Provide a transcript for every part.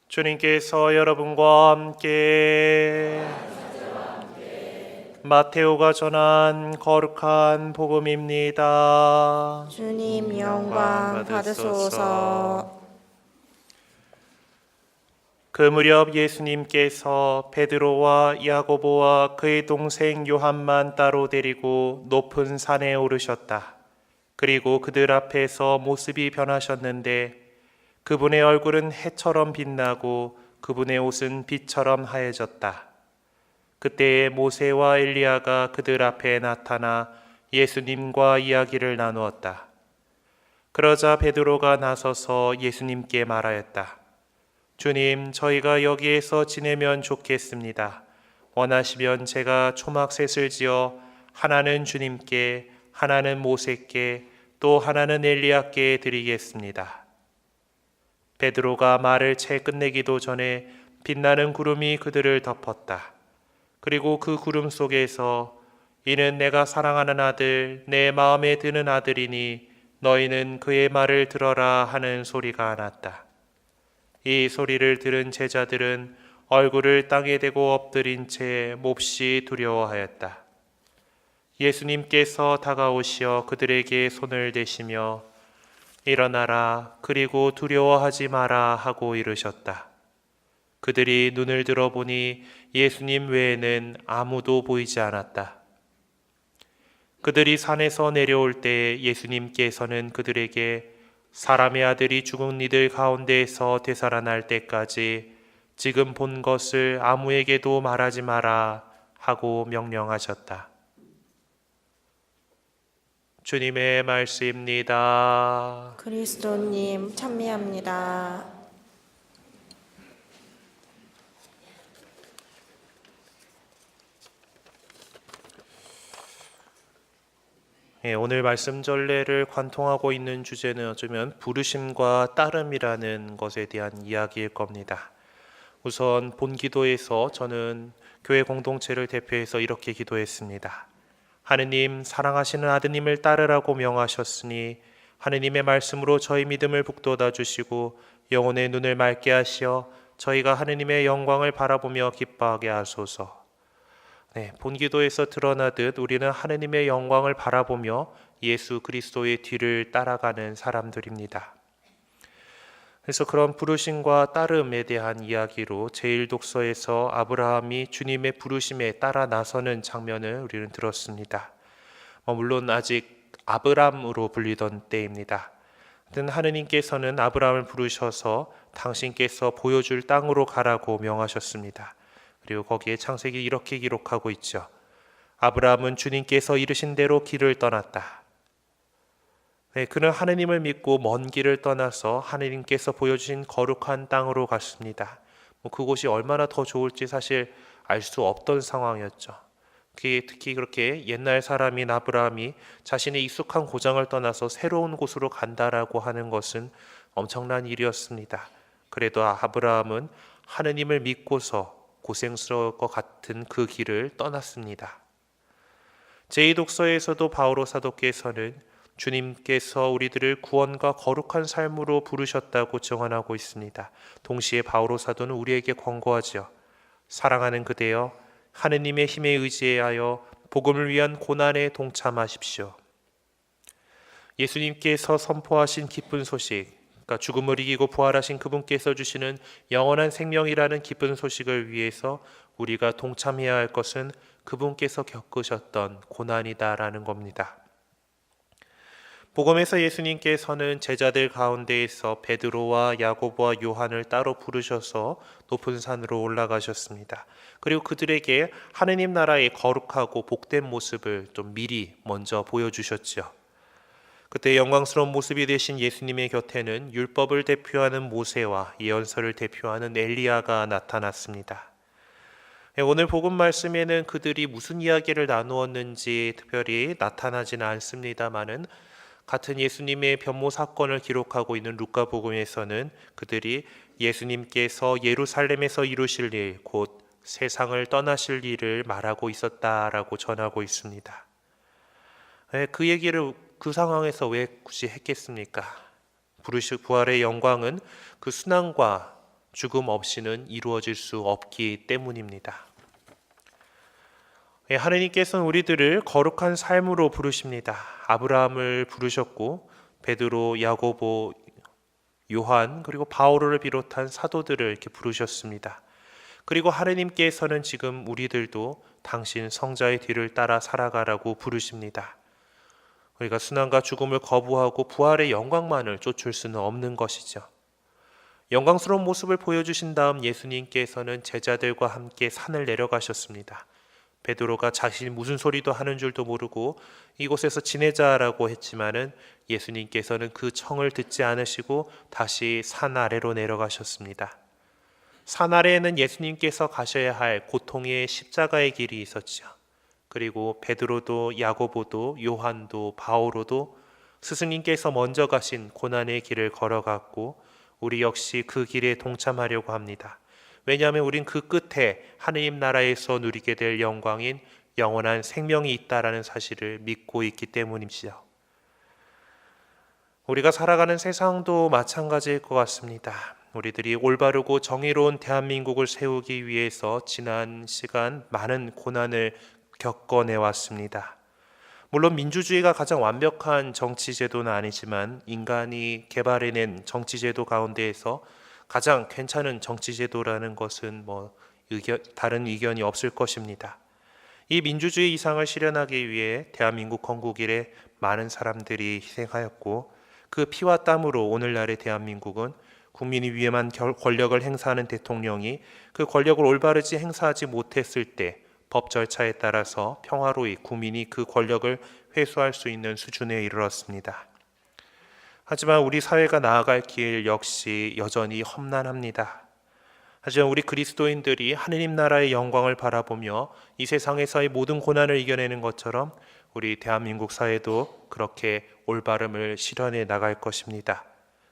주님께서 여러분과 함께 마테오가 전한 거룩한 복음입니다. 주님 영광 받으소서. 그 무렵 예수님께서 베드로와 야고보와 그의 동생 요한만 따로 데리고 높은 산에 오르셨다. 그리고 그들 앞에서 모습이 변하셨는데 그분의 얼굴은 해처럼 빛나고 그분의 옷은 빛처럼 하얘졌다. 그때에 모세와 엘리야가 그들 앞에 나타나 예수님과 이야기를 나누었다. 그러자 베드로가 나서서 예수님께 말하였다. 주님, 저희가 여기에서 지내면 좋겠습니다. 원하시면 제가 초막셋을 지어 하나는 주님께, 하나는 모세께, 또 하나는 엘리야께 드리겠습니다. 베드로가 말을 채 끝내기도 전에 빛나는 구름이 그들을 덮었다. 그리고 그 구름 속에서 이는 내가 사랑하는 아들, 내 마음에 드는 아들이니 너희는 그의 말을 들어라 하는 소리가 났다. 이 소리를 들은 제자들은 얼굴을 땅에 대고 엎드린 채 몹시 두려워하였다. 예수님께서 다가오시어 그들에게 손을 대시며 일어나라, 그리고 두려워하지 마라 하고 이르셨다. 그들이 눈을 들어보니 예수님 외에는 아무도 보이지 않았다. 그들이 산에서 내려올 때 예수님께서는 그들에게 사람의 아들이 죽은 이들 가운데에서 되살아날 때까지 지금 본 것을 아무에게도 말하지 마라 하고 명령하셨다. 주님의 말씀입니다. 그리스도님 찬미합니다. 오늘 말씀 전례를 관통하고 있는 주제는 어쩌면 부르심과 따름이라는 것에 대한 이야기일 겁니다. 우선 본 기도에서 저는 교회 공동체를 대표해서 이렇게 기도했습니다. 하느님, 사랑하시는 아드님을 따르라고 명하셨으니 하느님의 말씀으로 저희 믿음을 북돋아 주시고 영혼의 눈을 맑게 하시어 저희가 하느님의 영광을 바라보며 기뻐하게 하소서. 본 기도에서 드러나듯 우리는 하느님의 영광을 바라보며 예수 그리스도의 뒤를 따라가는 사람들입니다. 그래서 그런 부르심과 따름에 대한 이야기로 제1독서에서 아브라함이 주님의 부르심에 따라 나서는 장면을 우리는 들었습니다. 물론 아직 아브람으로 불리던 때입니다. 하느님께서는 아브라함을 부르셔서 당신께서 보여줄 땅으로 가라고 명하셨습니다. 그리고 거기에 창세기 이렇게 기록하고 있죠. 아브라함은 주님께서 이르신 대로 길을 떠났다. 그는 하느님을 믿고 먼 길을 떠나서 하느님께서 보여주신 거룩한 땅으로 갔습니다. 그곳이 얼마나 더 좋을지 사실 알 수 없던 상황이었죠. 특히 그렇게 옛날 사람인 아브라함이 자신의 익숙한 고장을 떠나서 새로운 곳으로 간다라고 하는 것은 엄청난 일이었습니다. 그래도 아브라함은 하느님을 믿고서 고생스러울 것 같은 그 길을 떠났습니다. 제2독서에서도 바오로 사도께서는 주님께서 우리들을 구원과 거룩한 삶으로 부르셨다고 증언하고 있습니다. 동시에 바오로 사도는 우리에게 권고하죠. 사랑하는 그대여, 하느님의 힘에 의지하여 복음을 위한 고난에 동참하십시오. 예수님께서 선포하신 기쁜 소식, 그러니까 죽음을 이기고 부활하신 그분께서 주시는 영원한 생명이라는 기쁜 소식을 위해서 우리가 동참해야 할 것은 그분께서 겪으셨던 고난이다라는 겁니다. 복음에서 예수님께서는 제자들 가운데에서 베드로와 야고보와 요한을 따로 부르셔서 높은 산으로 올라가셨습니다. 그리고 그들에게 하느님 나라의 거룩하고 복된 모습을 좀 미리 먼저 보여주셨죠. 그때 영광스러운 모습이 되신 예수님의 곁에는 율법을 대표하는 모세와 예언서를 대표하는 엘리야가 나타났습니다. 오늘 복음 말씀에는 그들이 무슨 이야기를 나누었는지 특별히 나타나지는 않습니다마는 같은 예수님의 변모 사건을 기록하고 있는 루카복음에서는 그들이 예수님께서 예루살렘에서 이루실 일, 곧 세상을 떠나실 일을 말하고 있었다라고 전하고 있습니다. 그 얘기를 그 상황에서 왜 굳이 했겠습니까? 부활의 영광은 그 순환과 죽음 없이는 이루어질 수 없기 때문입니다. 하느님께서는 우리들을 거룩한 삶으로 부르십니다. 아브라함을 부르셨고 베드로, 야고보, 요한 그리고 바오로를 비롯한 사도들을 이렇게 부르셨습니다. 그리고 하느님께서는 지금 우리들도 당신 성자의 뒤를 따라 살아가라고 부르십니다. 우리가 순환과 죽음을 거부하고 부활의 영광만을 쫓을 수는 없는 것이죠. 영광스러운 모습을 보여주신 다음 예수님께서는 제자들과 함께 산을 내려가셨습니다. 베드로가 자신이 무슨 소리도 하는 줄도 모르고 이곳에서 지내자라고 했지만은 예수님께서는 그 청을 듣지 않으시고 다시 산 아래로 내려가셨습니다. 산 아래에는 예수님께서 가셔야 할 고통의 십자가의 길이 있었죠. 그리고 베드로도 야고보도 요한도 바오로도 스승님께서 먼저 가신 고난의 길을 걸어갔고 우리 역시 그 길에 동참하려고 합니다. 왜냐하면 우린 그 끝에 하느님 나라에서 누리게 될 영광인 영원한 생명이 있다라는 사실을 믿고 있기 때문이지요. 우리가 살아가는 세상도 마찬가지일 것 같습니다. 우리들이 올바르고 정의로운 대한민국을 세우기 위해서 지난 시간 많은 고난을 겪어내 왔습니다. 물론 민주주의가 가장 완벽한 정치제도는 아니지만 인간이 개발해낸 정치제도 가운데에서 가장 괜찮은 정치제도라는 것은 다른 의견이 없을 것입니다. 이 민주주의 이상을 실현하기 위해 대한민국 건국 이래 많은 사람들이 희생하였고 그 피와 땀으로 오늘날의 대한민국은 국민이 위험한 권력을 행사하는 대통령이 그 권력을 올바르지 행사하지 못했을 때 법 절차에 따라서 평화로이 국민이 그 권력을 회수할 수 있는 수준에 이르렀습니다. 하지만 우리 사회가 나아갈 길 역시 여전히 험난합니다. 하지만 우리 그리스도인들이 하느님 나라의 영광을 바라보며 이 세상에서의 모든 고난을 이겨내는 것처럼 우리 대한민국 사회도 그렇게 올바름을 실현해 나갈 것입니다.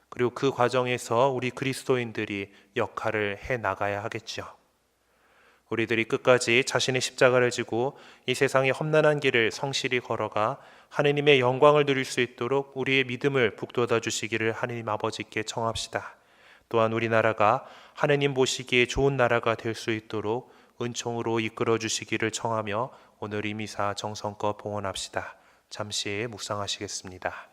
그리고 그 과정에서 우리 그리스도인들이 역할을 해 나가야 하겠죠. 우리들이 끝까지 자신의 십자가를 지고 이 세상의 험난한 길을 성실히 걸어가 하느님의 영광을 누릴 수 있도록 우리의 믿음을 북돋아 주시기를 하느님 아버지께 청합시다. 또한 우리나라가 하느님 보시기에 좋은 나라가 될 수 있도록 은총으로 이끌어 주시기를 청하며 오늘 이 미사 정성껏 봉헌합시다. 잠시 묵상하시겠습니다.